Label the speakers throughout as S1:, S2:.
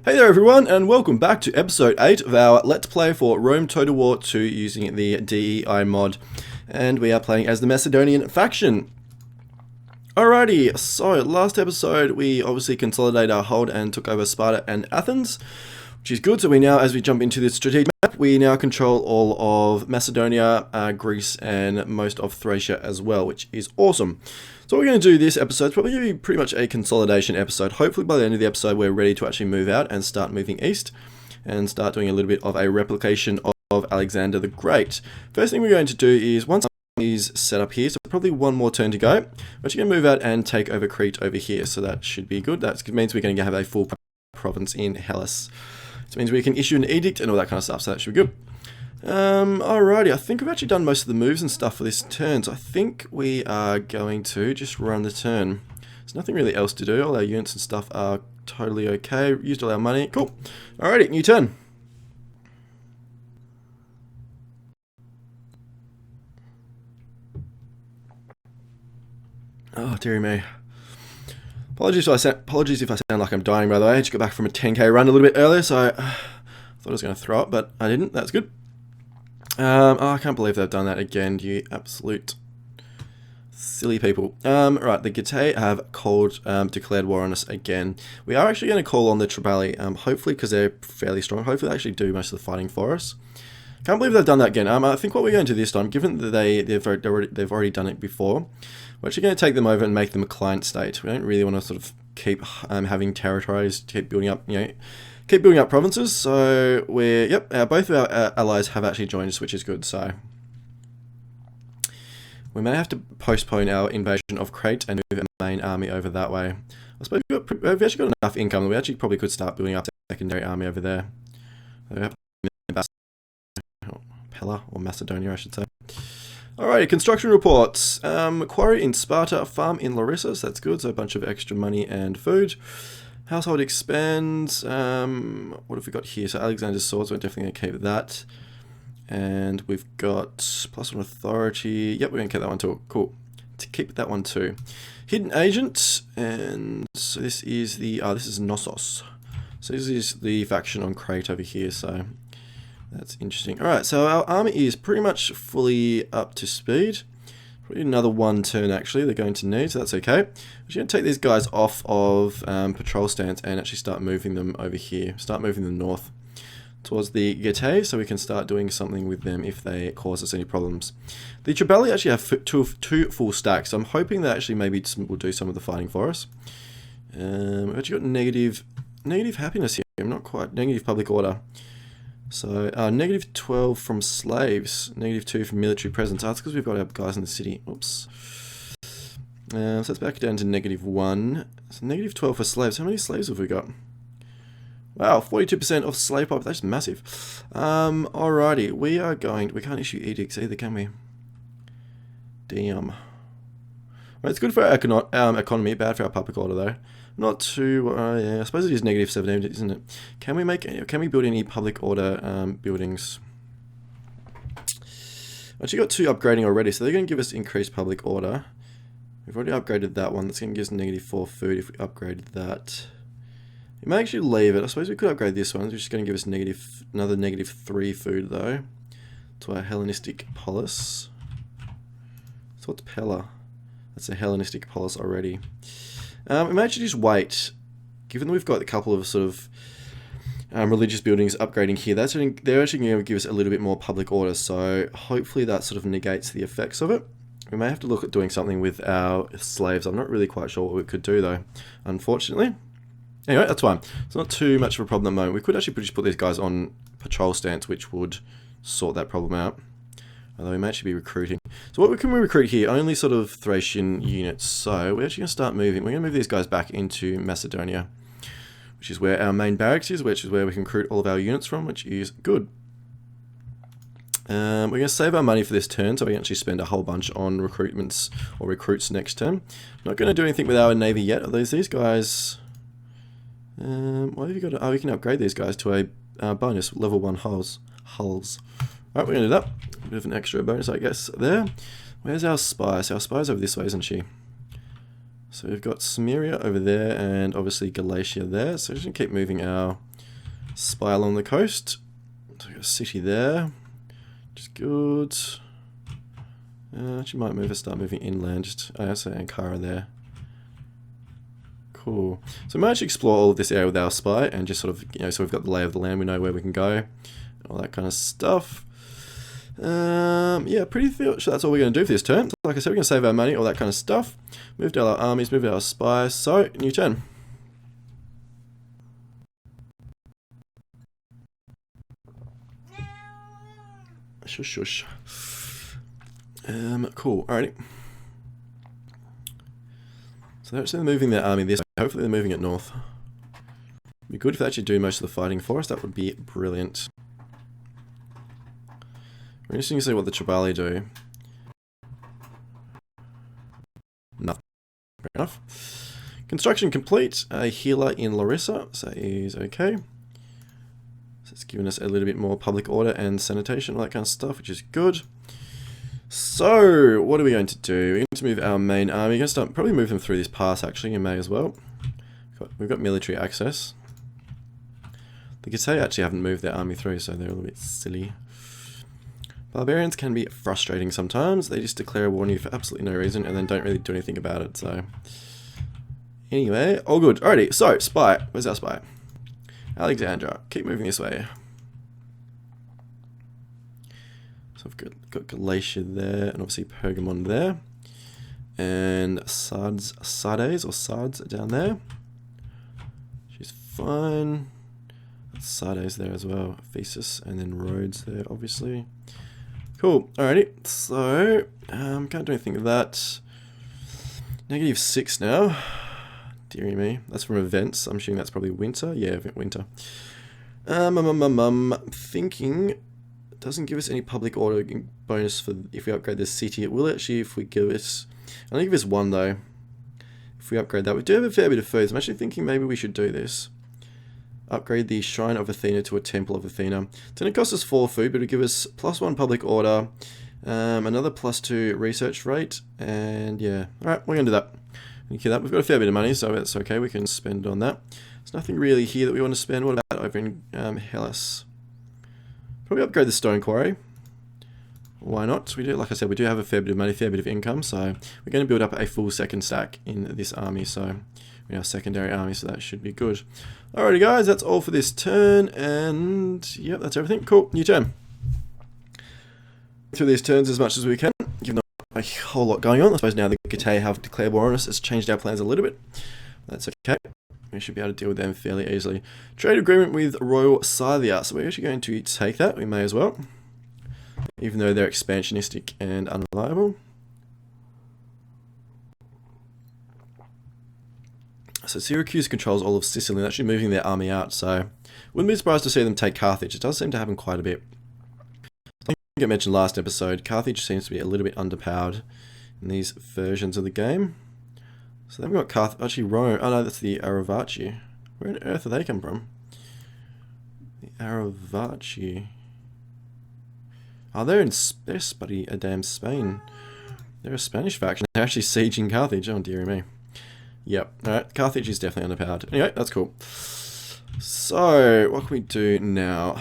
S1: Hey there everyone, and welcome back to episode 8 of our Let's Play for Rome Total War 2 using the DEI mod. And we are playing as the Macedonian faction. Alrighty, so last episode we obviously consolidated our hold and took over Sparta and Athens, which is good. So we now, as we jump into this strategic map, we now control all of Macedonia, Greece, and most of Thracia as well, which is awesome. So what we're going to do this episode is probably going to be pretty much a consolidation episode. Hopefully by the end of the episode we're ready to actually move out and start moving east and start doing a little bit of a replication of Alexander the Great. First thing we're going to do is, once is set up here, so probably one more turn to go, we're actually going to move out and take over Crete over here, so that should be good. That means we're going to have a full province in Hellas. So it means we can issue an edict and all that kind of stuff, so that should be good. Alrighty, I think we've actually done most of the moves and stuff for this turn, so I think we are going to just run the turn. There's nothing really else to do. All our units and stuff are totally okay. Used all our money. Cool. Alrighty, new turn. Oh, dearie me. Apologies if I sound like I'm dying, by the way. I just got back from a 10k run a little bit earlier, so I thought I was going to throw up, but I didn't. That's good. Oh, I can't believe they've done that again, you absolute silly people. Right, the Getae have declared war on us again. We are actually going to call on the Triballi, hopefully because they're fairly strong. Hopefully they actually do most of the fighting for us. Can't believe they've done that again. I think what we're going to do this time, given that they've already done it before, we're actually going to take them over and make them a client state. We don't really want to sort of keep having territories, keep building up, provinces. So we're both of our allies have actually joined us, which is good. So we may have to postpone our invasion of Crete and move a main army over that way. I suppose we've actually got enough income that we actually probably could start building up a secondary army over there. Pella, or Macedonia, I should say. Alright, construction reports. Quarry in Sparta, farm in Larissa, so that's good. So a bunch of extra money and food. Household expands. What have we got here? So Alexander's swords, we're definitely going to keep that. And we've got +1 authority. Yep, we're going to keep that one too. Cool. To keep that one too. Hidden agent, and so this is the this is Knossos. So this is the faction on Crete over here. So that's interesting. All right, so our army is pretty much fully up to speed. Probably another one turn actually they're going to need, so that's okay. We're just going to take these guys off of patrol stance and actually start moving them over here. Start moving them north towards the Getae, so we can start doing something with them if they cause us any problems. The Triballi actually have two full stacks, so I'm hoping that actually maybe will do some of the fighting for us. We've actually got negative happiness here. I'm not quite negative public order. So -12 from slaves, -2 from military presence. That's because we've got our guys in the city. Oops. So it's back down to -1. So -12 for slaves. How many slaves have we got? Wow, 42% of slave pop. That's massive. Alrighty, we can't issue edicts either, can we? Damn. Well, it's good for our economy, bad for our public order though. Not too, yeah, I suppose it is -17, isn't it? Can we build any public order buildings? Actually got 2 upgrading already, so they're going to give us increased public order. We've already upgraded that one. That's going to give us -4 food if we upgraded that. We may actually leave it. I suppose we could upgrade this one. It's just going to give us another -3 food though to our Hellenistic polis. So what's Pella? That's a Hellenistic polis already. We may actually just wait, given that we've got a couple of sort of religious buildings upgrading here. They're actually going to give us a little bit more public order, so hopefully that sort of negates the effects of it. We may have to look at doing something with our slaves. I'm not really quite sure what we could do though, unfortunately. Anyway, that's fine. It's not too much of a problem at the moment. We could actually just put these guys on patrol stance, which would sort that problem out. Although we may actually be recruiting. So what can we recruit here? Only sort of Thracian units. So we're actually going to start moving. We're going to move these guys back into Macedonia, which is where our main barracks is, which is where we can recruit all of our units from, which is good. We're going to save our money for this turn, so we can actually spend a whole bunch on recruitments or recruits next turn. Not going to do anything with our navy yet. Are these guys? What have you got? Oh, we can upgrade these guys to a bonus level 1 hulls. Alright, we're going to do that. A bit of an extra bonus, I guess, there. Where's our spy? So our spy's over this way, isn't she? So we've got Samaria over there and obviously Galatia there. So we're just going to keep moving our spy along the coast. So we've got a city there, which is good. Actually might start moving inland, just, I say Ankara there. Cool. So we might actually explore all of this area with our spy and just sort of, so we've got the lay of the land, we know where we can go, all that kind of stuff. Yeah, pretty sure that's all we're going to do for this turn. So like I said, we're going to save our money, all that kind of stuff. Moved out our armies, moved out our spies. So, new turn. Shush, shush. Cool. Alrighty. So they're actually moving their army this way. Hopefully they're moving it north. It'd be good if they actually do most of the fighting for us. That would be brilliant. We're interesting to see what the Tribali do. Nothing. Fair enough. Construction complete. A healer in Larissa. So is okay. So it's given us a little bit more public order and sanitation, all that kind of stuff, which is good. So, what are we going to do? We're going to move our main army. We're going to start, probably move them through this pass, actually, in May as well. We've got military access. The Gitei actually haven't moved their army through, so they're a little bit silly. Barbarians can be frustrating sometimes. They just declare war on you for absolutely no reason and then don't really do anything about it, so... Anyway, all good. Alrighty, so, spy. Where's our spy? Alexandra. Keep moving this way. So I've got Galatia there, and obviously Pergamon there. And Sardes are down there. She's fine. Sardes there as well. Ephesus, and then Rhodes there, obviously. Cool. Alrighty. So, can't do anything with that. -6 now. Deary me. That's from events. I'm assuming that's probably winter. Yeah, winter. Thinking... It doesn't give us any public order bonus for if we upgrade this city. It will actually if we give us... I'll only give us 1 though. If we upgrade that. We do have a fair bit of food. So I'm actually thinking maybe we should do this. Upgrade the Shrine of Athena to a Temple of Athena. It's going to cost us 4 food, but it'll give us +1 public order. Another +2 research rate. And yeah. Alright, we're going to do that. Thank you. That we've got a fair bit of money, so that's okay. We can spend on that. There's nothing really here that we want to spend. What about over in Hellas? Probably upgrade the stone quarry. Why not? We do, like I said, we do have a fair bit of money, fair bit of income, so we're going to build up a full second stack in this army, so we have a secondary army, so that should be good. Alrighty guys, that's all for this turn, and yep, that's everything. Cool, new turn. Through these turns as much as we can, given a whole lot going on. I suppose now the Gitei have declared war on us, it's changed our plans a little bit. That's okay. We should be able to deal with them fairly easily. Trade agreement with Royal Scythia. So we're actually going to take that. We may as well. Even though they're expansionistic and unreliable. So Syracuse controls all of Sicily. They're actually moving their army out. So wouldn't be surprised to see them take Carthage. It does seem to happen quite a bit. I think I mentioned last episode, Carthage seems to be a little bit underpowered in these versions of the game. So then we've got Carthage, actually Rome, oh no, that's the Aravaci. Where on earth do they come from? The Aravaci. Oh, they're a damn Spain. They're a Spanish faction. They're actually sieging Carthage, oh dearie me. Yep, alright, Carthage is definitely underpowered. Anyway, that's cool. So, what can we do now?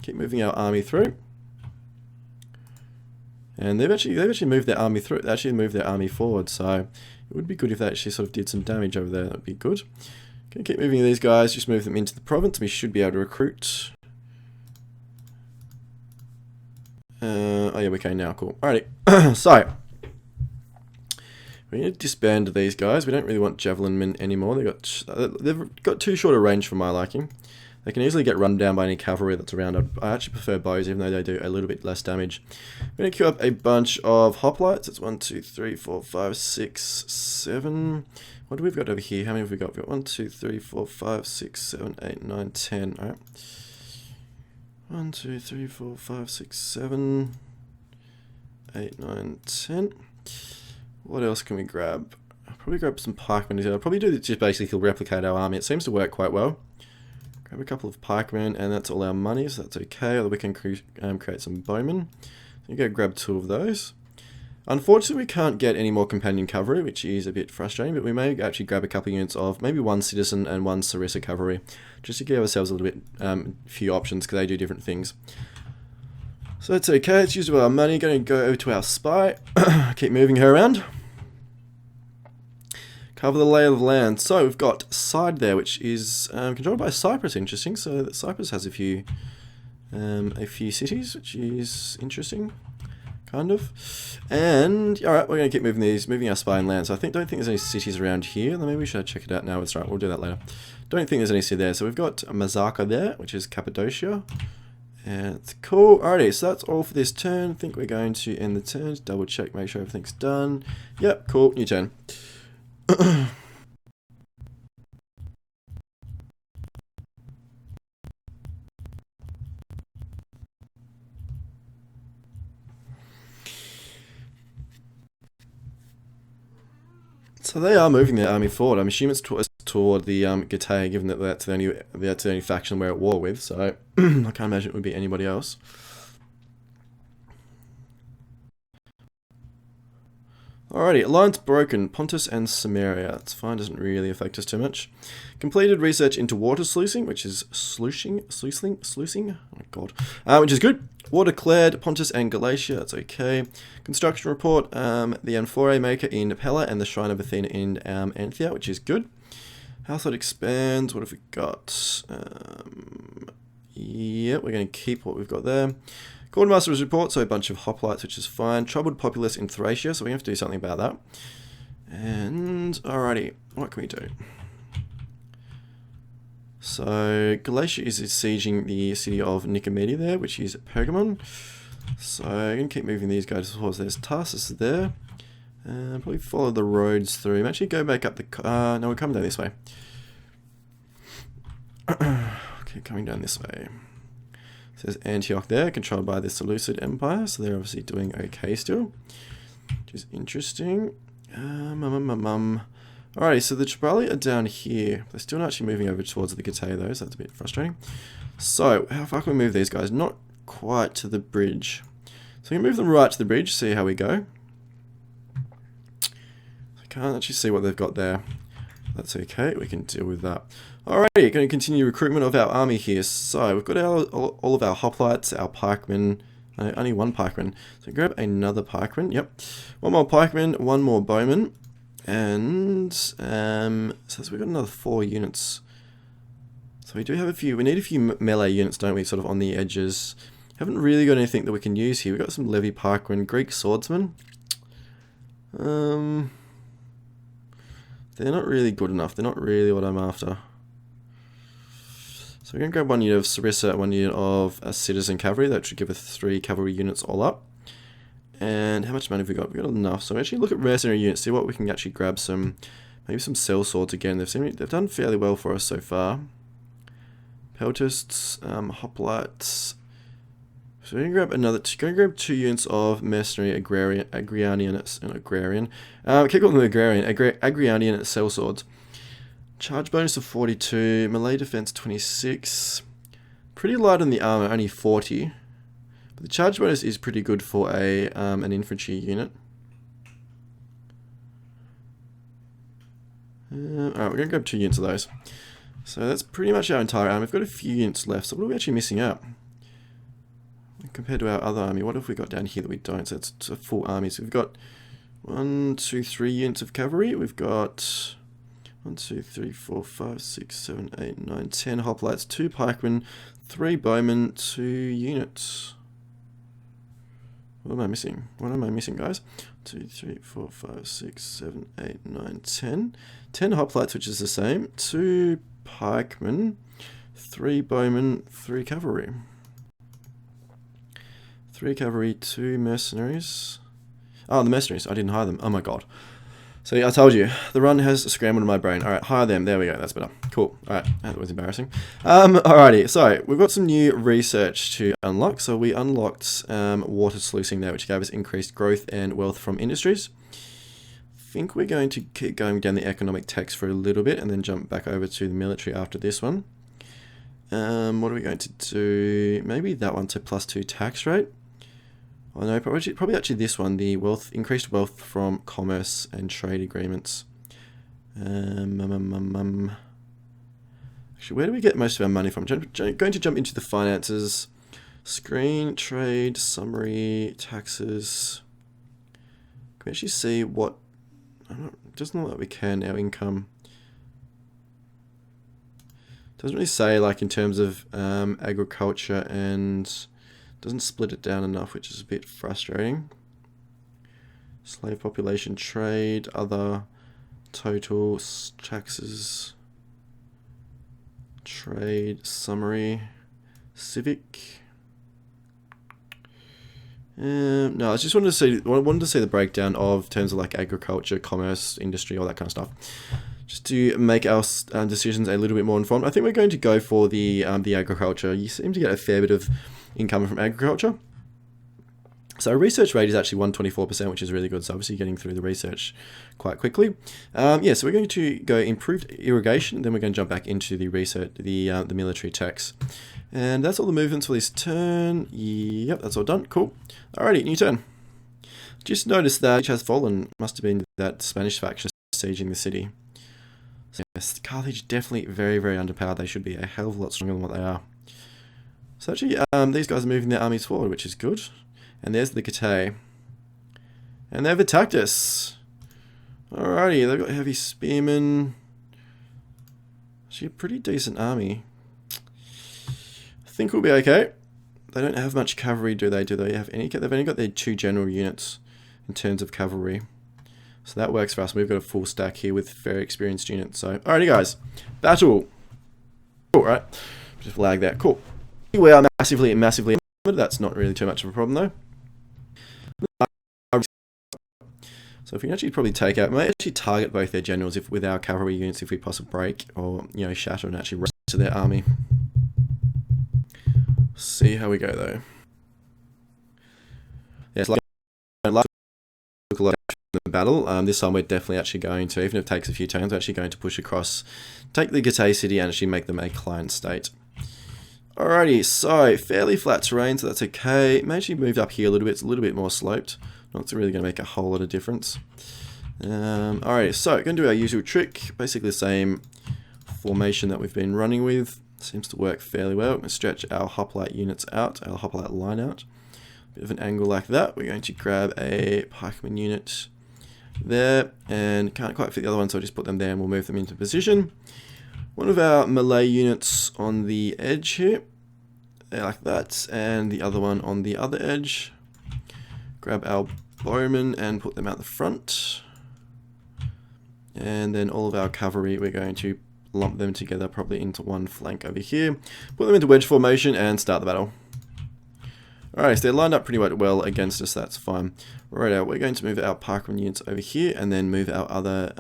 S1: Keep moving our army through. And they've actually moved their army through, they actually moved their army forward, so... It would be good if they actually sort of did some damage over there. That would be good. Okay, keep moving these guys. Just move them into the province. We should be able to recruit. Oh yeah, we can now. Cool. Alrighty. So we need to disband these guys. We don't really want javelin men anymore. They've got too short a range for my liking. They can easily get run down by any cavalry that's around. I actually prefer bows, even though they do a little bit less damage. I'm going to queue up a bunch of hoplites. It's 1, 2, 3, 4, 5, 6, 7. What do we've got over here? How many have we got? We've got 1, 2, 3, 4, 5, 6, 7, 8, 9, 10. Alright. 1, 2, 3, 4, 5, 6, 7, 8, 9, 10. What else can we grab? I'll probably grab some pikemen. I'll probably do just basically replicate our army. It seems to work quite well. Grab a couple of pikemen, and that's all our money, so that's okay. Or we can create some bowmen. So you go grab 2 of those. Unfortunately, we can't get any more companion cavalry, which is a bit frustrating, but we may actually grab a couple of units of maybe one citizen and one Sarissa cavalry, just to give ourselves a little bit, few options, because they do different things. So that's okay, let's use our money, going to go over to our spy, keep moving her around. Cover the lay of the land. So we've got side there, which is controlled by Cyprus, interesting, so that Cyprus has a few cities, which is interesting. Kind of. And, alright, we're going to keep moving our spy and land. So don't think there's any cities around here. Then maybe we should check it out now. It's right, we'll do that later. Don't think there's any city there. So we've got Mazaka there, which is Cappadocia. And it's cool. Alrighty, so that's all for this turn. I think we're going to end the turn. Double check, make sure everything's done. Yep, cool, new turn. So they are moving their army forward. I'm assuming it's toward the Getae, given that that's the only faction we're at war with. So I can't imagine it would be anybody else. Alrighty, alliance broken. Pontus and Samaria. That's fine, doesn't really affect us too much. Completed research into water sluicing, which is sluicing? Oh my god. Which is good. War declared. Pontus and Galatia. That's okay. Construction report. The Amphore maker in Pella and the Shrine of Athena in Anthea, which is good. Household expands. What have we got? Yeah, we're going to keep what we've got there. Quartermaster's report, so a bunch of hoplites, which is fine. Troubled populace in Thracia, so we have to do something about that. And, alrighty, what can we do? So, Galatia is sieging the city of Nicomedia there, which is Pergamon. So, I'm going to keep moving these guys towards there's Tarsus there. And probably follow the roads through. Actually, go back up the... no, we're coming down this way. Okay, coming down this way. There's Antioch there, controlled by the Seleucid Empire, so they're obviously doing okay still, which is interesting. Alrighty, so the Triballi are down here. They're still not actually moving over towards the Getae though, so that's a bit frustrating. So, how far can we move these guys? Not quite to the bridge. So we can move them right to the bridge, see how we go. I can't actually see what they've got there. That's okay, we can deal with that. Alrighty, going to continue recruitment of our army here. So, we've got all of our hoplites, our pikemen, only one pikeman. So, grab another pikeman, yep. One more pikeman, one more bowman. And, so we've got another 4 units. So, we do have we need a few melee units, don't we, sort of on the edges. Haven't really got anything that we can use here. We've got some levy pikemen, Greek swordsmen. They're not really good enough. They're not really what I'm after. So we're going to grab one unit of Sarissa, one unit of citizen cavalry. That should give us 3 cavalry units all up. And how much money have we got? We've got enough. So actually look at mercenary units, see what we can actually grab maybe some cell swords again. They've done fairly well for us so far. Peltists, hoplites. So we're going to grab 2 units of mercenary agrarian. Keep calling them agrarian cell swords. Charge bonus of 42, melee defense 26. Pretty light on the armor, only 40. But the charge bonus is pretty good for an infantry unit. Alright, we're going to grab 2 units of those. So that's pretty much our entire army. We've got a few units left, so what are we actually missing out? Compared to our other army, what have we got down here that we don't? So it's a full army. So we've got 1, 2, 3 units of cavalry. We've got 1, 2, 3, 4, 5, 6, 7, 8, 9, 10 hoplites, 2 pikemen, 3 bowmen, 2 units. What am I missing? What am I missing, guys? 2, 3, 4, 5, 6, 7, 8, 9, 10. 10 hoplites, which is the same. 2 pikemen, 3 bowmen, 3 cavalry. 3 cavalry, 2 mercenaries. Oh, the mercenaries. I didn't hire them. Oh my god. See, I told you. The run has scrambled in my brain. Alright, hire them. There we go. That's better. Cool. Alright, that was embarrassing. Alrighty, so we've got some new research to unlock. So we unlocked water sluicing there, which gave us increased growth and wealth from industries. I think we're going to keep going down the economic text for a little bit and then jump back over to the military after this one. What are we going to do? Maybe that one to +2 tax rate. Oh no, probably actually this one, the increased wealth from commerce and trade agreements. Actually, where do we get most of our money from? Going to jump into the finances. Screen, trade, summary, taxes. Can we actually see what... It doesn't look like we can, our income. Doesn't really say like in terms of agriculture, and doesn't split it down enough, which is a bit frustrating. Slave population, trade, other, total, taxes, trade, summary, civic. No, I just wanted to see the breakdown of terms of like agriculture, commerce, industry, all that kind of stuff, just to make our decisions a little bit more informed. I think we're going to go for the agriculture. You seem to get a fair bit of income from agriculture. So our research rate is actually 124%, which is really good. So obviously getting through the research quite quickly. Yeah, so we're going to go improved irrigation, then we're going to jump back into the research, the military techs. And that's all the movements for this turn. Yep, that's all done. Cool. Alrighty, new turn. Just noticed that which has fallen. Must have been that Spanish faction sieging the city. So yes, Carthage definitely very, very underpowered. They should be a hell of a lot stronger than what they are. So actually, these guys are moving their armies forward, which is good. And there's the Cathay. And they've attacked us. Alrighty, they've got heavy spearmen. Actually, a pretty decent army. I think we'll be okay. They don't have much cavalry, do they? Do they have any? They've only got their 2 general units in terms of cavalry. So that works for us. We've got a full stack here with very experienced units. So, alrighty guys. Battle. Cool, right? Just flag that. Cool. We are massively armored. That's not really too much of a problem though. So if we can actually probably take out, we might actually target both their generals if with our cavalry units if we possibly break or, you know, shatter and actually run to their army. See how we go though. Yeah, it's like look a lot in the battle. This time we're definitely actually going to, even if it takes a few turns, we're actually going to push across, take the Getae city and actually make them a client state. Alrighty, so fairly flat terrain, so that's okay. May actually moved up here a little bit. It's a little bit more sloped. Not really going to make a whole lot of difference. Alright, so going to do our usual trick. Basically the same formation that we've been running with. Seems to work fairly well. We're going to stretch our hoplite units out, our hoplite line out. Bit of an angle like that. We're going to grab a pikeman unit there, and can't quite fit the other one, so I'll just put them there and we'll move them into position. One of our melee units on the edge here, like that, and the other one on the other edge. Grab our bowmen and put them out the front. And then all of our cavalry, we're going to lump them together probably into one flank over here. Put them into wedge formation and start the battle. Alright, so they're lined up pretty well against us, that's fine. Right, we're going to move our pikeman units over here and then move our other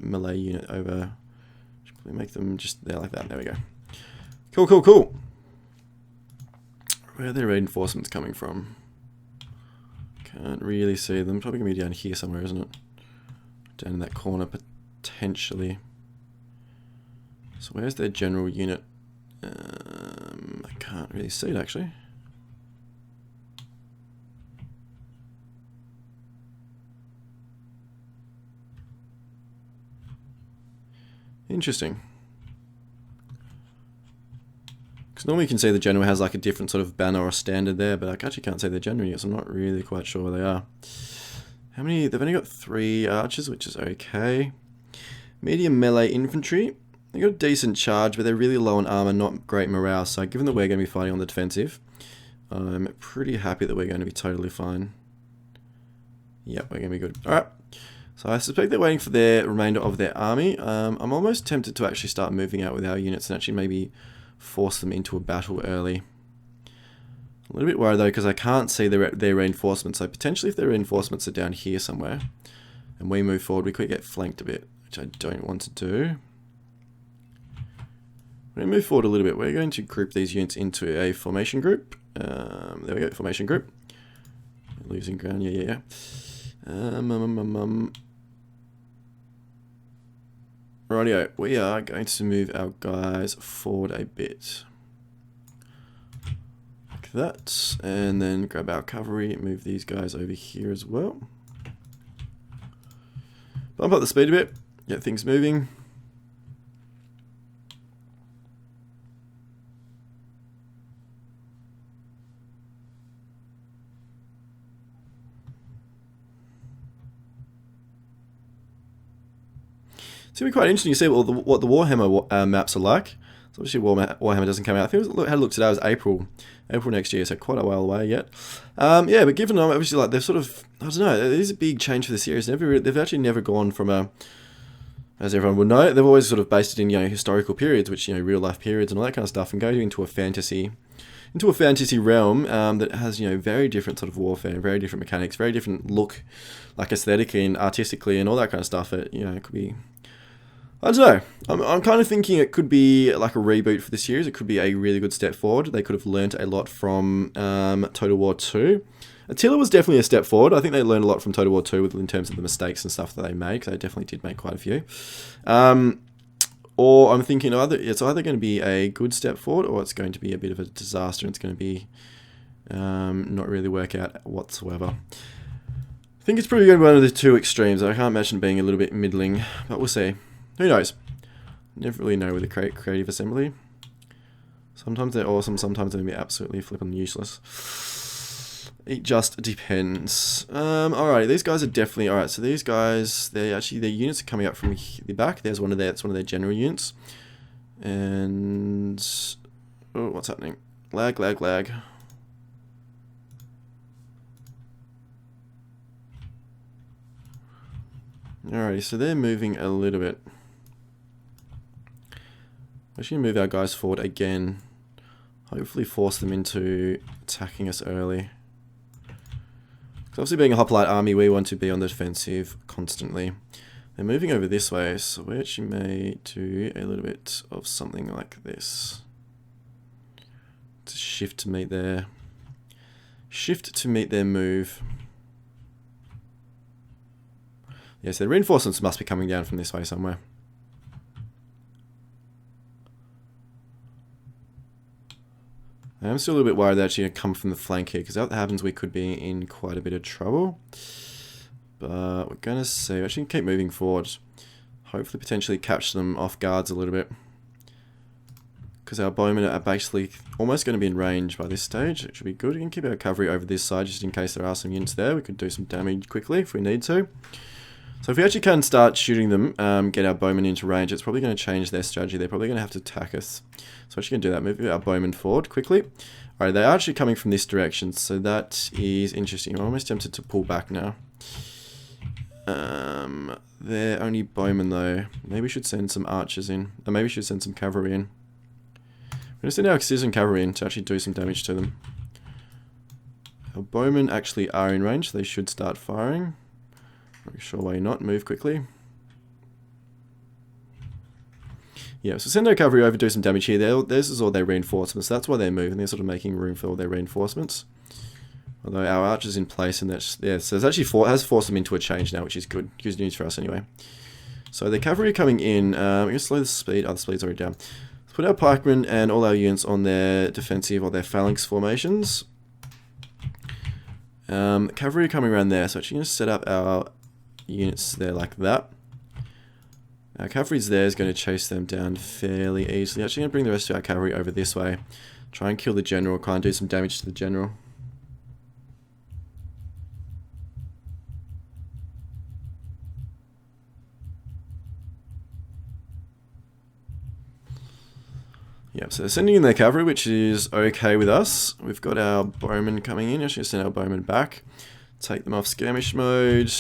S1: melee unit over. We make them just there like that. There we go. Cool, cool, cool. Where are their reinforcements coming from? Can't really see them. Probably going to be down here somewhere, isn't it? Down in that corner, potentially. So where's their general unit? I can't really see it, actually. Interesting. Because normally you can see the general has like a different sort of banner or standard there, but I actually can't see the general yet, so I'm not really quite sure where they are. How many? They've only got 3 archers, which is okay. Medium melee infantry. They've got a decent charge, but they're really low on armor, not great morale. So given that we're going to be fighting on the defensive, I'm pretty happy that we're going to be totally fine. Yep, we're going to be good. Alright. So I suspect they're waiting for their remainder of their army. I'm almost tempted to actually start moving out with our units and actually maybe force them into a battle early. A little bit worried though because I can't see their reinforcements. So potentially if their reinforcements are down here somewhere and we move forward, we could get flanked a bit, which I don't want to do. We're going to move forward a little bit. We're going to group these units into a formation group. There we go, formation group. Losing ground, yeah. Rightio, we are going to move our guys forward a bit. Like that. And then grab our cavalry, move these guys over here as well. Bump up the speed a bit, get things moving. It's going to be quite interesting to see what the Warhammer maps are like. So obviously Warhammer doesn't come out. I think it had a look today, it was April next year, so quite a while away yet. Yeah, but given obviously like they've sort of, I don't know, it is a big change for the series. They've actually never gone from a, as everyone would know, they've always sort of based it in, you know, historical periods, which, you know, real life periods and all that kind of stuff, and go into a fantasy realm that has, you know, very different sort of warfare, very different mechanics, very different look, like aesthetically and artistically and all that kind of stuff. It, you know, it could be, I don't know. I'm kind of thinking it could be like a reboot for the series. It could be a really good step forward. They could have learnt a lot from Total War 2. Attila was definitely a step forward. I think they learned a lot from Total War 2 in terms of the mistakes and stuff that they made, because they definitely did make quite a few. Or I'm thinking it's either going to be a good step forward, or it's going to be a bit of a disaster, and it's going to be not really work out whatsoever. I think it's probably going to be one of the two extremes. I can't imagine being a little bit middling, but we'll see. Who knows? Never really know with the creative assembly. Sometimes they're awesome, sometimes they're going to be absolutely flipping useless. It just depends. Alright, these guys are definitely... Alright, so these guys, their units are coming up from the back. There's one of their general units. And... Oh, what's happening? Lag. Alrighty, so they're moving a little bit. We should move our guys forward again. Hopefully force them into attacking us early. Because obviously being a hoplite army, we want to be on the defensive constantly. They're moving over this way, so we actually may do a little bit of something like this. To shift to meet their move. Yes, the reinforcements must be coming down from this way somewhere. I'm still a little bit worried they're actually going to come from the flank here, because if that happens we could be in quite a bit of trouble. But we're going to see. We're actually going to keep moving forward. Hopefully potentially catch them off guards a little bit. Because our bowmen are basically almost going to be in range by this stage. It should be good. We can keep our cavalry over this side just in case there are some units there. We could do some damage quickly if we need to. So if we actually can start shooting them, get our bowmen into range, it's probably going to change their strategy. They're probably going to have to attack us. So we're actually going to do that. Move our bowmen forward quickly. Alright, they are actually coming from this direction, so that is interesting. I'm almost tempted to pull back now. They're only bowmen though. Maybe we should send some archers in. Or maybe we should send some cavalry in. We're going to send our citizen cavalry in to actually do some damage to them. Our bowmen actually are in range, so they should start firing. Not sure why not. Move quickly. Yeah, so send our cavalry over, do some damage here. This is all their reinforcements. That's why they're moving. They're sort of making room for all their reinforcements. Although our archer's in place, and that's, yeah, so it's actually has forced them into a change now, which is good. Good news for us anyway. So the cavalry coming in. We're going to slow the speed. Oh, the speed's already down. Let's put our pikemen and all our units on their defensive or their phalanx formations. Cavalry coming around there. So actually going to set up our units there like that. Our cavalry's there is going to chase them down fairly easily. Actually going to bring the rest of our cavalry over this way. Try and kill the general. Try and do some damage to the general. Yep, so they're sending in their cavalry, which is okay with us. We've got our bowmen coming in. Actually send our bowmen back. Take them off skirmish mode.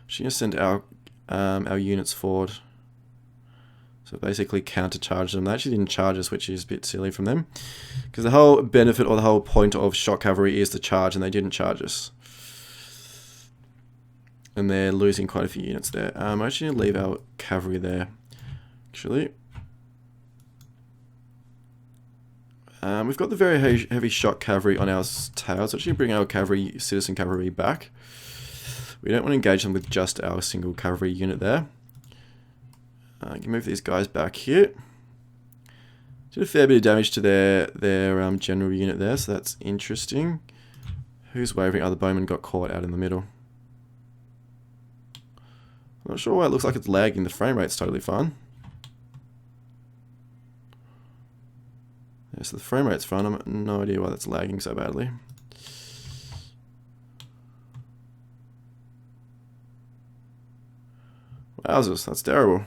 S1: Actually going to send our units forward. So basically counter-charge them. They actually didn't charge us, which is a bit silly from them. Because the whole benefit or the whole point of shock cavalry is to charge, and they didn't charge us. And they're losing quite a few units there. I'm actually going to leave our cavalry there, actually. We've got the very heavy shock cavalry on our tails. Actually bring our cavalry, citizen cavalry back. We don't want to engage them with just our single cavalry unit there. You can move these guys back here. Did a fair bit of damage to their general unit there, so that's interesting. Who's wavering? Oh, the bowman got caught out in the middle. I'm not sure why it looks like it's lagging. The frame rate's totally fine. Yeah, so the frame rate's fine. I've no idea why that's lagging so badly. Wowzers, that's terrible.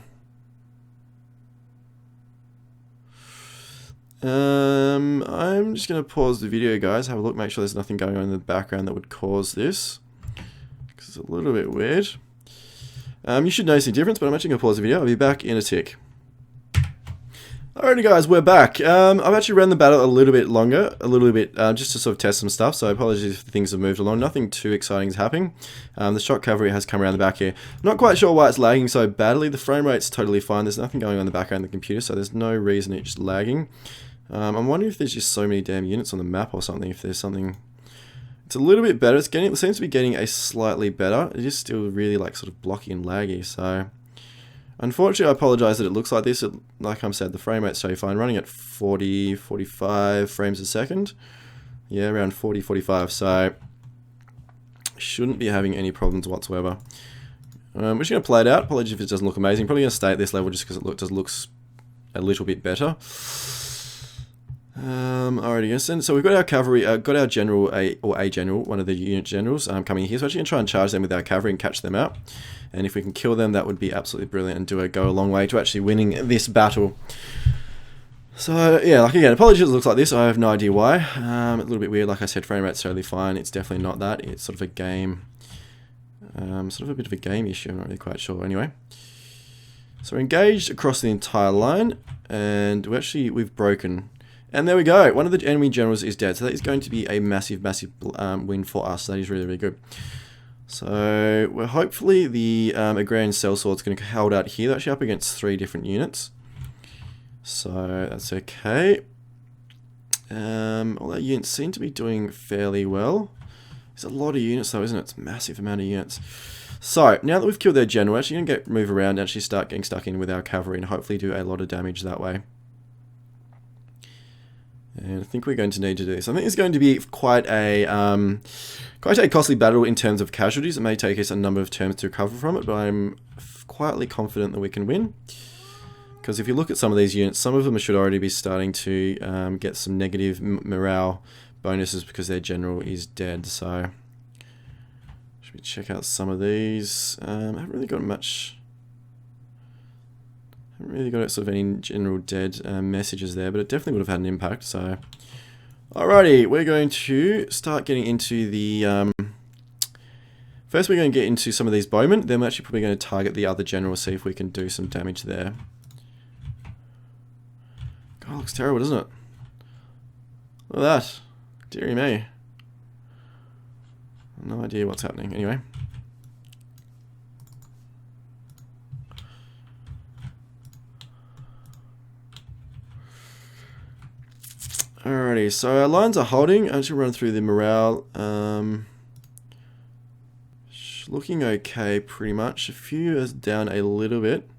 S1: I'm just going to pause the video, guys. Have a look, make sure there's nothing going on in the background that would cause this. Because it's a little bit weird. You should notice the difference, but I'm actually going to pause the video. I'll be back in a tick. Alrighty guys, we're back. I've actually ran the battle a little bit longer, just to sort of test some stuff, so apologies if things have moved along. Nothing too exciting is happening. The shock cavalry has come around the back here. Not quite sure why it's lagging so badly. The frame rate's totally fine. There's nothing going on in the background of the computer, so there's no reason it's lagging. I'm wondering if there's just so many damn units on the map or something, if there's something... It's a little bit better. It seems to be getting a slightly better. It is still really like sort of blocky and laggy, so... Unfortunately, I apologize that it looks like this. Like I said, the frame rate's totally fine. Running at 40, 45 frames a second. Yeah, around 40, 45. So, shouldn't be having any problems whatsoever. We're just going to play it out. Apologies if it doesn't look amazing. Probably going to stay at this level just because it looks a little bit better. Alrighty, so we've got our cavalry, got our general, a general, one of the unit generals coming here. So we're actually going to try and charge them with our cavalry and catch them out. And if we can kill them, that would be absolutely brilliant and go a long way to actually winning this battle. So, yeah, like again, apologies it looks like this. I have no idea why. A little bit weird. Like I said, frame rate's totally fine. It's definitely not that. It's sort of a game, sort of a bit of a game issue. I'm not really quite sure. Anyway. So we're engaged across the entire line. And we've broken... And there we go. One of the enemy generals is dead. So that is going to be a massive win for us. That is really, really good. So hopefully the Agrarian Sellsword's going to hold out here. They're actually up against 3 different units. So that's okay. All our units seem to be doing fairly well. There's a lot of units though, isn't it? It's a massive amount of units. So now that we've killed their general, we're actually going to move around and actually start getting stuck in with our cavalry and hopefully do a lot of damage that way. And I think we're going to need to do this. I think it's going to be quite a costly battle in terms of casualties. It may take us a number of turns to recover from it, but I'm quietly confident that we can win. Because if you look at some of these units, some of them should already be starting to get some negative morale bonuses because their general is dead. So, should we check out some of these? I haven't really got much... Haven't really got sort of any general dead messages there, but it definitely would have had an impact. So, alrighty, we're going to start getting into the... First we're going to get into some of these bowmen, then we're actually probably going to target the other general, see if we can do some damage there. God, it looks terrible, doesn't it? Look at that. Deary me. No idea what's happening. Anyway. Alrighty, so our lines are holding. I'm just going to run through the morale. Looking okay, pretty much. A few is down a little bit.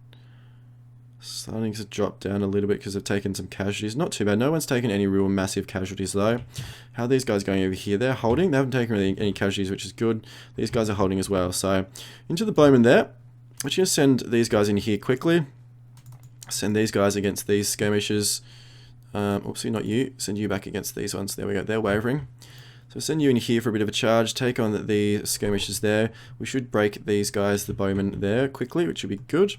S1: Starting to drop down a little bit because they've taken some casualties. Not too bad. No one's taken any real massive casualties though. How are these guys going over here? They're holding. They haven't taken really any casualties, which is good. These guys are holding as well. So into the bowmen there. I'm just going to send these guys in here quickly. Send these guys against these skirmishers. Oopsie, not you. Send you back against these ones. There we go. They're wavering. So send you in here for a bit of a charge. Take on the skirmishers there. We should break these guys, the bowmen there, quickly, which would be good.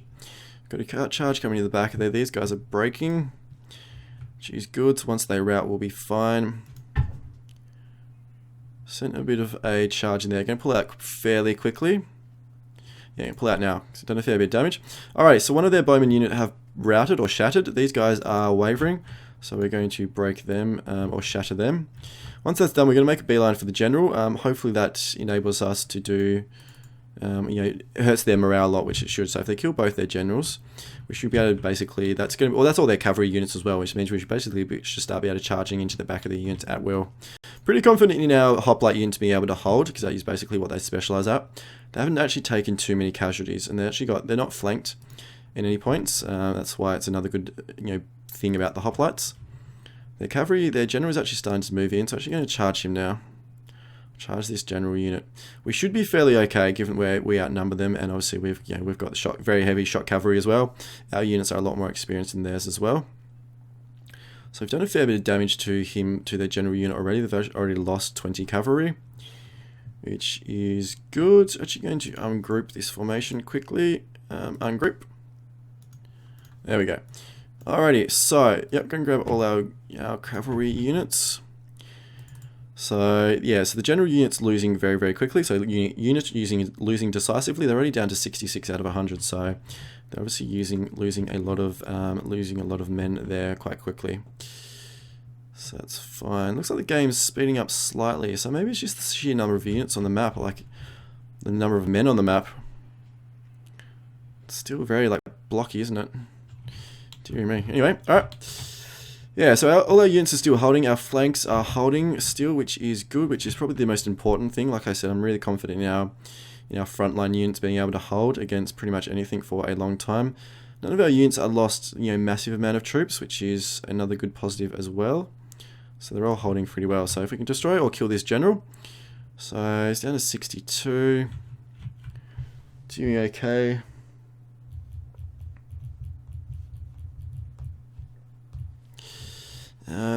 S1: Got a charge coming to the back there. These guys are breaking, which is good. So once they rout, we'll be fine. Sent a bit of a charge in there. Going to pull out fairly quickly. Yeah, pull out now. So done a fair bit of damage. Alright, so one of their bowmen unit have routed or shattered. These guys are wavering. So we're going to break them or shatter them. Once that's done, we're going to make a beeline for the general. Hopefully that enables us to do, it hurts their morale a lot, which it should. So if they kill both their generals, we should be able to basically, that's all their cavalry units as well, which means we should basically start be able to charging into the back of the units at will. Pretty confident in our hoplite unit to be able to hold, because that is basically what they specialize at. They haven't actually taken too many casualties, and they're not flanked. in any points. That's why it's another good thing about the hoplites. Their cavalry, their general is actually starting to move in, so I'm actually going to charge him now. Charge this general unit. We should be fairly okay given where we outnumber them, and obviously we've got the very heavy shot cavalry as well. Our units are a lot more experienced than theirs as well. So we've done a fair bit of damage to their general unit already. They've already lost 20 cavalry, which is good. Actually going to ungroup this formation quickly. Ungroup. There we go. Alrighty, so yep, go and grab all our cavalry units. So yeah, so the general unit's losing very, very quickly. So units losing decisively. They're already down to 66 out of 100. So they're obviously losing a lot of men there quite quickly. So that's fine. Looks like the game's speeding up slightly. So maybe it's just the sheer number of units on the map, like the number of men on the map. It's still very blocky, isn't it? Dear me. Anyway, alright. Yeah, so all our units are still holding. Our flanks are holding still, which is good, which is probably the most important thing. Like I said, I'm really confident in our frontline units being able to hold against pretty much anything for a long time. None of our units are lost, massive amount of troops, which is another good positive as well. So they're all holding pretty well. So if we can destroy or kill this general. So it's down to 62. Doing okay.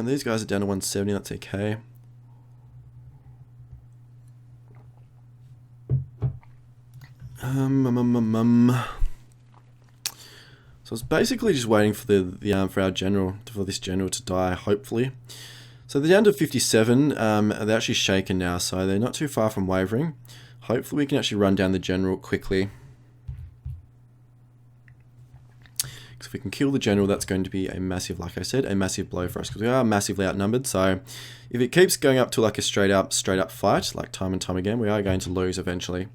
S1: These guys are down to 170, that's okay. So it's basically just waiting for for this general to die, hopefully. So they're down to 57. They're actually shaken now, so they're not too far from wavering. Hopefully we can actually run down the general quickly. Because if we can kill the general, that's going to be a massive, like I said, a massive blow for us, because we are massively outnumbered. So if it keeps going up to like a straight up fight, like time and time again, we are going to lose eventually.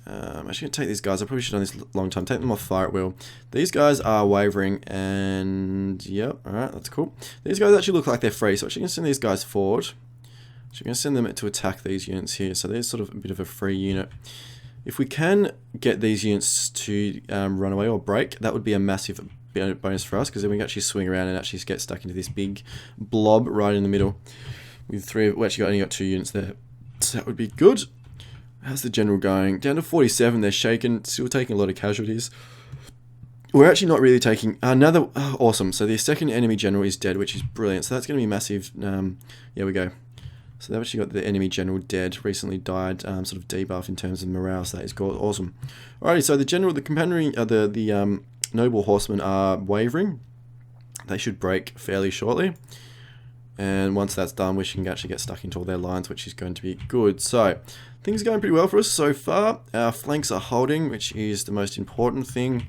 S1: I'm actually going to take these guys. I probably should have done this a long time. Take them off fire at will. These guys are wavering, and yep, alright, that's cool. These guys actually look like they're free, so I'm actually going to send these guys forward. I'm going to send them to attack these units here, so they're sort of a bit of a free unit. If we can get these units to run away or break, that would be a massive bonus for us, because then we can actually swing around and actually get stuck into this big blob right in the middle. With we actually only got 2 units there, so that would be good. How's the general going? Down to 47, they're shaken, still taking a lot of casualties. We're actually not really taking another, awesome. So the second enemy general is dead, which is brilliant. So that's going to be massive. There we go. So they've actually got the enemy general dead, recently died, sort of debuff in terms of morale, so that is awesome. Alrighty, so the general, the companion, the noble horsemen are wavering. They should break fairly shortly. And once that's done, we can actually get stuck into all their lines, which is going to be good. So things are going pretty well for us so far. Our flanks are holding, which is the most important thing.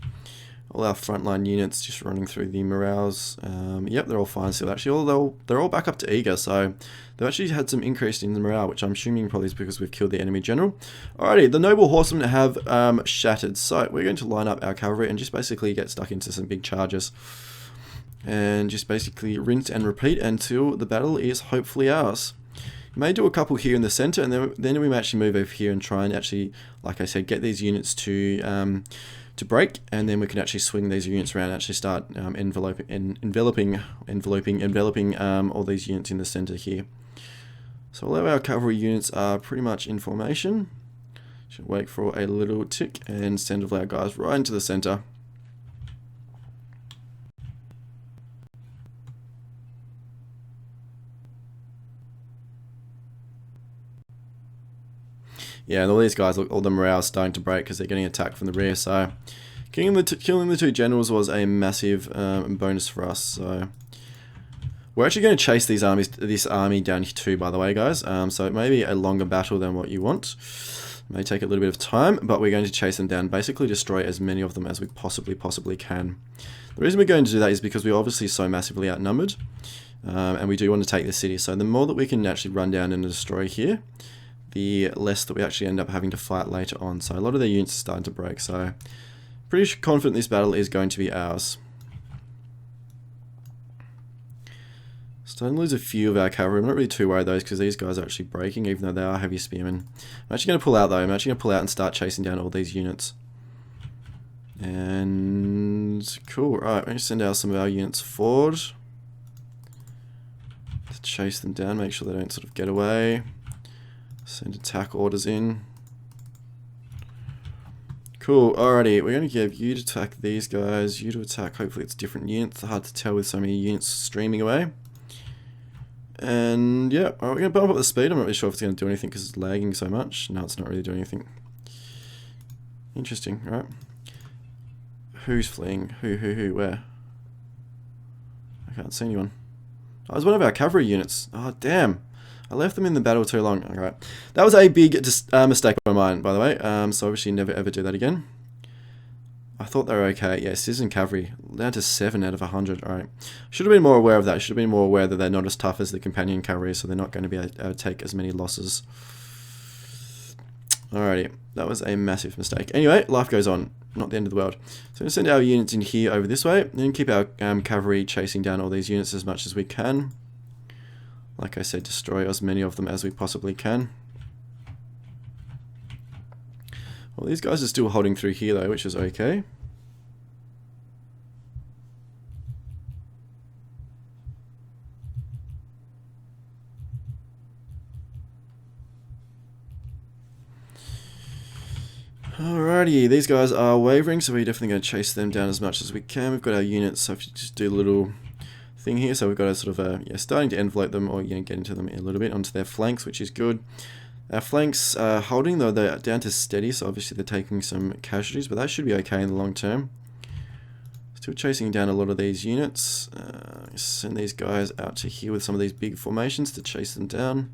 S1: All our frontline units just running through the morales. Yep, they're all fine still. Actually, they're all back up to eager, so they've actually had some increase in the morale, which I'm assuming probably is because we've killed the enemy general. Alrighty, the noble horsemen have shattered, so we're going to line up our cavalry and just basically get stuck into some big charges. And just basically rinse and repeat until the battle is hopefully ours. We may do a couple here in the center, and then we may actually move over here and try and actually, like I said, get these units to break, and then we can actually swing these units around and actually start enveloping all these units in the center here. So all of our cavalry units are pretty much in formation. Should wait for a little tick and send all our guys right into the center. Yeah, and all these guys, look, all the morale's starting to break because they're getting attacked from the rear. So killing the 2 generals was a massive bonus for us. So we're actually going to chase this army down here too, by the way, guys. So it may be a longer battle than what you want. It may take a little bit of time, but we're going to chase them down, basically destroy as many of them as we possibly can. The reason we're going to do that is because we're obviously so massively outnumbered, and we do want to take the city. So the more that we can actually run down and destroy here, the less that we actually end up having to fight later on. So a lot of their units are starting to break, so pretty confident this battle is going to be ours. Starting to lose a few of our cavalry. I'm not really too worried though, because these guys are actually breaking, even though they are heavy spearmen. I'm actually going to pull out though. I'm actually going to pull out and start chasing down all these units. And cool. Right, we're going to send out some of our units forward to chase them down, make sure they don't sort of get away. Send attack orders in. Cool, alrighty, we're going to give you to attack these guys, you to attack, hopefully it's different units, it's hard to tell with so many units streaming away. And yeah, alright, we're going to bump up the speed. I'm not really sure if it's going to do anything because it's lagging so much. No, it's not really doing anything. Interesting, right? Who's fleeing? Who, where? I can't see anyone. Oh, it was one of our cavalry units. Oh, damn. I left them in the battle too long. Alright. That was a big mistake of mine, by the way. So obviously never ever do that again. I thought they were okay. Yeah, Citizen Cavalry. Down to 7 out of 100. Alright. Should have been more aware of that. Should have been more aware that they're not as tough as the Companion Cavalry, so they're not going to be able to take as many losses. Alrighty. That was a massive mistake. Anyway, life goes on. Not the end of the world. So we're going to send our units in here over this way, and keep our cavalry chasing down all these units as much as we can. Like I said, destroy as many of them as we possibly can. Well, these guys are still holding through here though, which is okay. Alrighty, these guys are wavering, so we're definitely going to chase them down as much as we can. We've got our units, so if you just do a little thing here, so we've got a sort of starting to envelope them, or get into them a little bit onto their flanks, which is good. Our flanks are holding, though they're down to steady, so obviously they're taking some casualties, but that should be okay in the long term. Still chasing down a lot of these units. Send these guys out to here with some of these big formations to chase them down.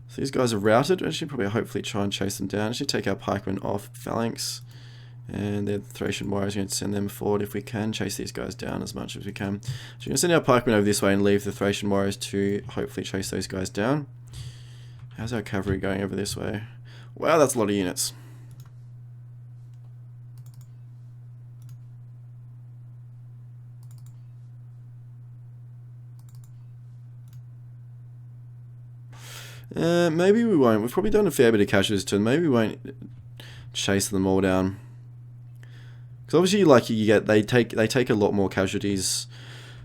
S1: So these guys are routed. I should probably hopefully try and chase them down. I should take our pikemen off phalanx. And the Thracian warriors are going to send them forward if we can. Chase these guys down as much as we can. So we're going to send our pikemen over this way and leave the Thracian warriors to hopefully chase those guys down. How's our cavalry going over this way? Wow, that's a lot of units. Maybe we won't. We've probably done a fair bit of casualties to them. Maybe we won't chase them all down. Because obviously, like they take a lot more casualties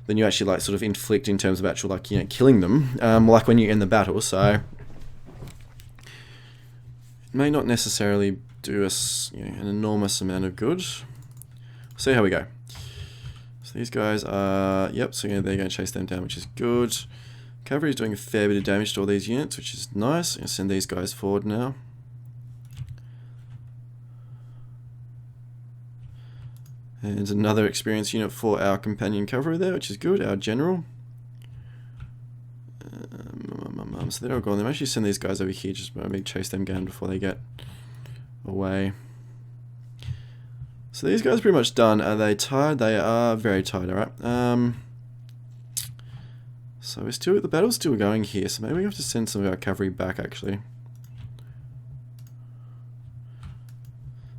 S1: than you actually like sort of inflict in terms of actual killing them. Like when you end the battle, so it may not necessarily do us an enormous amount of good. See how we go. So these guys are so they're going to chase them down, which is good. Cavalry is doing a fair bit of damage to all these units, which is nice. I'm going to send these guys forward now. And another experienced unit for our companion cavalry there, which is good. Our general. So they're all gone. They actually send these guys over here, just maybe chase them down before they get away. So these guys are pretty much done. Are they tired? They are very tired, alright. So we're the battle's still going here, so maybe we have to send some of our cavalry back actually.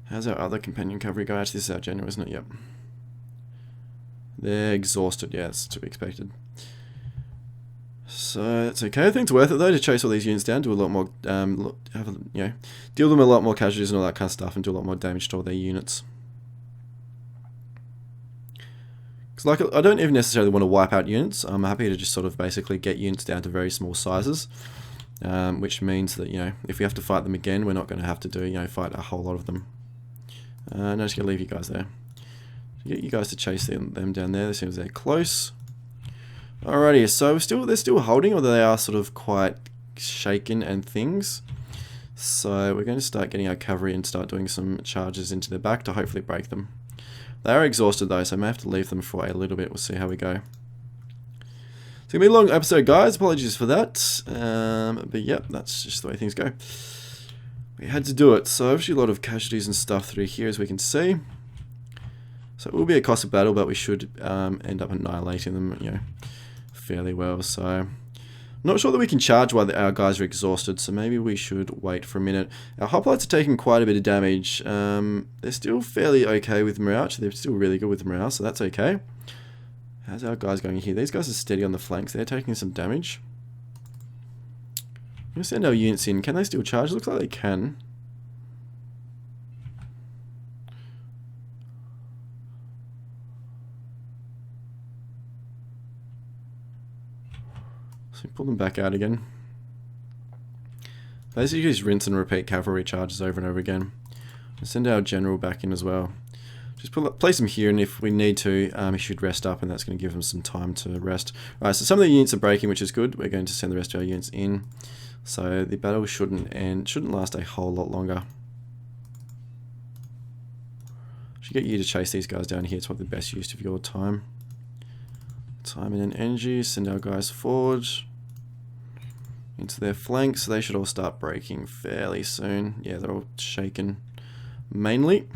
S1: How's our other companion cavalry go? Actually, this is our general, isn't it? Yep. They're exhausted, yeah, it's to be expected. So it's okay. I think it's worth it though to chase all these units down, do a lot more, deal them a lot more casualties and all that kind of stuff, and do a lot more damage to all their units. Because I don't even necessarily want to wipe out units. I'm happy to just sort of basically get units down to very small sizes, which means that if we have to fight them again, we're not going to have to fight a whole lot of them. No, just gonna leave you guys there. Get you guys to chase them down there. As soon as they're close. Alrighty, so they're still holding, although they are sort of quite shaken and things. So we're going to start getting our cavalry and start doing some charges into their back to hopefully break them. They are exhausted though, so I may have to leave them for a little bit. We'll see how we go. It's going to be a long episode, guys. Apologies for that. But yep, that's just the way things go. We had to do it. So obviously a lot of casualties and stuff through here, as we can see. So it will be a costly battle, but we should end up annihilating them, fairly well. So I'm not sure that we can charge while our guys are exhausted, so maybe we should wait for a minute. Our hoplites are taking quite a bit of damage. They're still fairly okay with morale. They're still really good with morale, so that's okay. How's our guys going here? These guys are steady on the flanks. They're taking some damage. We'll send our units in. Can they still charge? Looks like they can. So we pull them back out again. Basically just rinse and repeat cavalry charges over and over again. We'll send our general back in as well. Just place him here, and if we need to, he should rest up, and that's going to give him some time to rest. Alright, so some of the units are breaking, which is good. We're going to send the rest of our units in. So the battle shouldn't last a whole lot longer. Should get you to chase these guys down here. It's probably the best use of your time. Time and energy. Send our guys forward into their flanks. So they should all start breaking fairly soon. Yeah, they're all shaken mainly.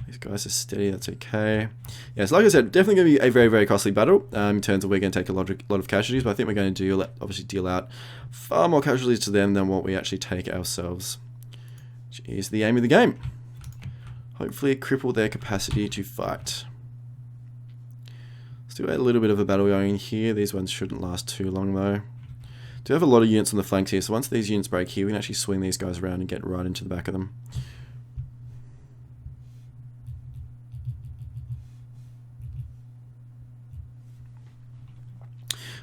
S1: These guys are steady, that's okay. Yeah, so like I said, definitely going to be a very, very costly battle in terms of we're going to take a lot of casualties, but I think we're going to obviously deal out far more casualties to them than what we actually take ourselves, which is the aim of the game. Hopefully cripple their capacity to fight. Still a little bit of a battle going here. These ones shouldn't last too long though. Do have a lot of units on the flanks here, so once these units break here, we can actually swing these guys around and get right into the back of them.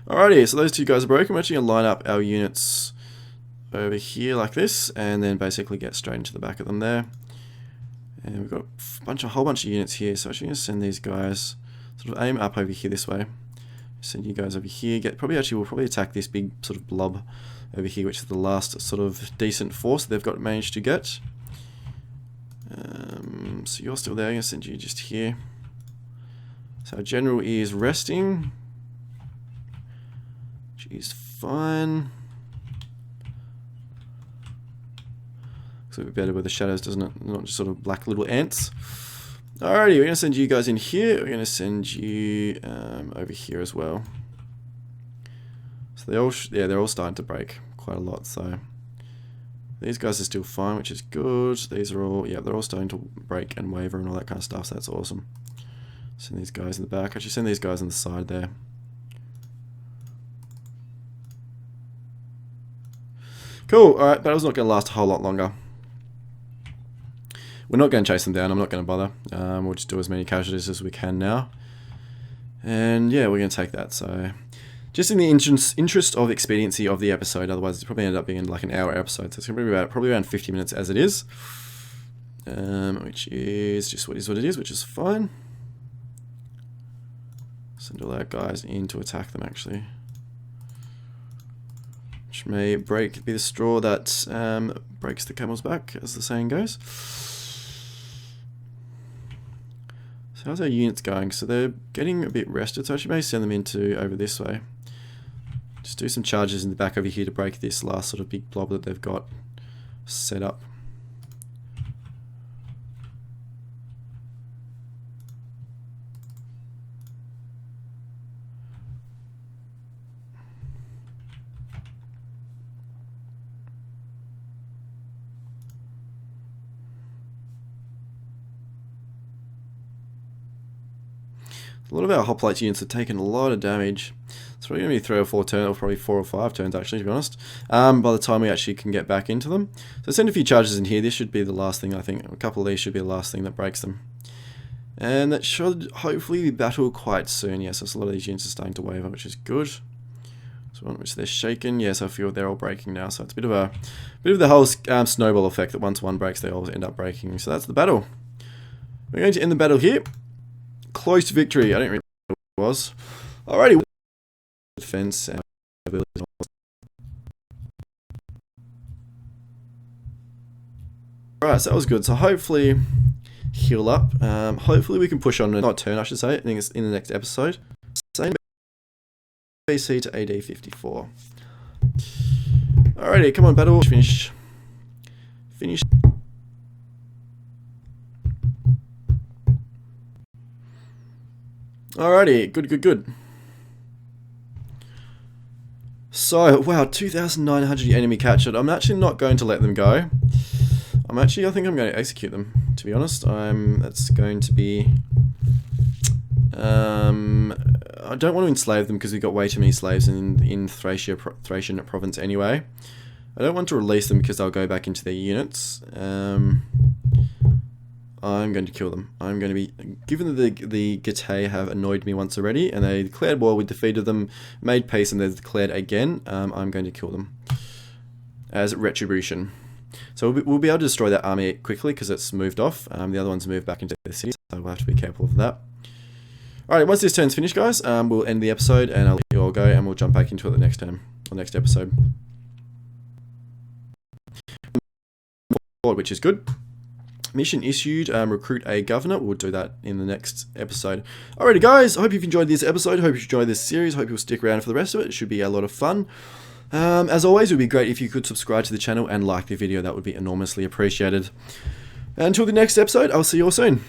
S1: Alrighty, so those two guys are broken. We're actually going to line up our units over here like this, and then basically get straight into the back of them there. And we've got a whole bunch of units here, so I'm actually going to send these guys, sort of aim up over here this way. Send you guys over here. We'll probably attack this big sort of blob over here, which is the last sort of decent force they've managed to get. So you're still there. I'm going to send you just here. So our general is resting. Is fine. Looks a bit better with the shadows, doesn't it? Not just sort of black little ants. Alrighty, we're going to send you guys in here. We're going to send you over here as well. So they're all starting to break quite a lot. So these guys are still fine, which is good. These are all, they're all starting to break and waver and all that kind of stuff. So that's awesome. Send these guys in the back. Actually, send these guys on the side there. Cool, alright, battle's not going to last a whole lot longer. We're not going to chase them down, I'm not going to bother. We'll just do as many casualties as we can now. And yeah, we're going to take that, so... Just in the interest of expediency of the episode, otherwise it's probably ended up being like an hour episode, so it's going to be probably around 50 minutes as it is. Which is just what it is, which is fine. Send all our guys in to attack them actually. Which may be the straw that breaks the camel's back, as the saying goes. So how's our units going? So they're getting a bit rested, so I should maybe send them over this way. Just do some charges in the back over here to break this last sort of big blob that they've got set up. A lot of our hoplite units have taken a lot of damage. It's probably going to be 3 or 4 turns, or probably 4 or 5 turns actually, to be honest, by the time we actually can get back into them. So send a few charges in here. This should be the last thing, I think. A couple of these should be the last thing that breaks them. And that should hopefully be battle quite soon. Yes, so a lot of these units are starting to waver, which is good. So one which they're shaken. Yes, I feel they're all breaking now. So it's a bit of the whole snowball effect that once one breaks, they all end up breaking. So that's the battle. We're going to end the battle here. Close to victory. I don't really know what it was. Alrighty. Defense. Alright, so that was good. So hopefully heal up. Hopefully we can push on, not turn I should say, I think it's in the next episode. Same BC to AD 54. Alrighty, come on battle. Finish. Alrighty, good. So, wow, 2,900 enemy captured. I'm actually not going to let them go. I think I'm going to execute them, to be honest. I'm I don't want to enslave them because we've got way too many slaves in Thracian province anyway. I don't want to release them because they'll go back into their units. I'm going to kill them. I'm going to be... Given that the Getae have annoyed me once already, and they declared war, we defeated them, made peace, and they've declared again, I'm going to kill them as retribution. So we'll be able to destroy that army quickly because it's moved off. The other one's moved back into the city, so we'll have to be careful of that. Alright, once this turn's finished, guys, we'll end the episode, and I'll let you all go, and we'll jump back into it the next time, or next episode. Which is good. Mission issued, recruit a governor. We'll do that in the next episode. Alrighty, guys, I hope you've enjoyed this episode. Hope you've enjoyed this series. Hope you'll stick around for the rest of it. It should be a lot of fun. As always, it would be great if you could subscribe to the channel and like the video. That would be enormously appreciated. Until the next episode, I'll see you all soon.